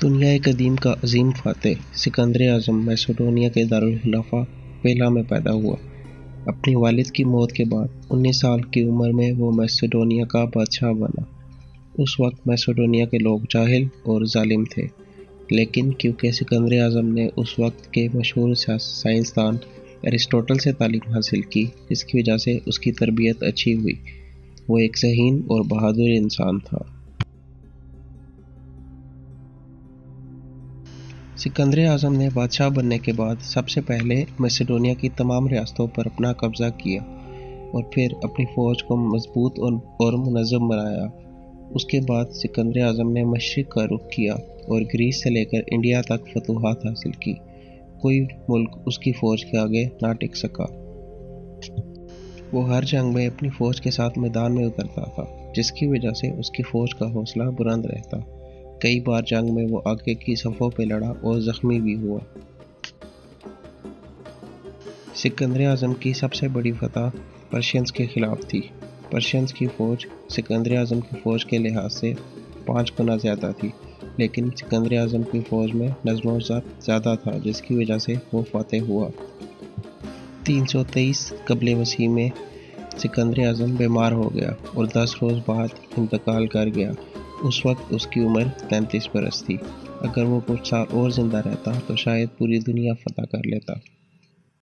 دنیا قدیم کا عظیم فاتح سکندر اعظم میسوڈونیا کے دارالخلافہ پیلا میں پیدا ہوا۔ اپنی والد کی موت کے بعد 19 سال کی عمر میں وہ میسوڈونیا کا بادشاہ بنا۔ اس وقت میسوڈونیا کے لوگ جاہل اور ظالم تھے، لیکن کیونکہ سکندر اعظم نے اس وقت کے مشہور سائنسدان ارسطوٹل سے تعلیم حاصل کی، جس کی وجہ سے اس کی تربیت اچھی ہوئی، وہ ایک ذہین اور بہادر انسان تھا۔ سکندر اعظم نے بادشاہ بننے کے بعد سب سے پہلے میسوڈونیا کی تمام ریاستوں پر اپنا قبضہ کیا اور پھر اپنی فوج کو مضبوط اور منظم بنایا۔ اس کے بعد سکندر اعظم نے مشرق کا رخ کیا اور گریس سے لے کر انڈیا تک فتوحات حاصل کی۔ کوئی ملک اس کی فوج کے آگے نہ ٹک سکا۔ وہ ہر جنگ میں اپنی فوج کے ساتھ میدان میں اترتا تھا، جس کی وجہ سے اس کی فوج کا حوصلہ بلند رہتا۔ کئی بار جنگ میں وہ آگے کی صفوں پہ لڑا اور زخمی بھی ہوا۔ سکندر اعظم کی سب سے بڑی فتح پرشینز کے خلاف تھی۔ پرشینز کی فوج سکندر اعظم کی فوج کے لحاظ سے 5 گنا زیادہ تھی، لیکن سکندر اعظم کی فوج میں نظم و ضبط زیادہ تھا، جس کی وجہ سے وہ فاتح ہوا۔ 323 قبل مسیح میں سکندر اعظم بیمار ہو گیا اور 10 روز بعد انتقال کر گیا۔ اس وقت اس کی عمر 33 برس تھی۔ اگر وہ کچھ سال اور زندہ رہتا تو شاید پوری دنیا فتح کر لیتا۔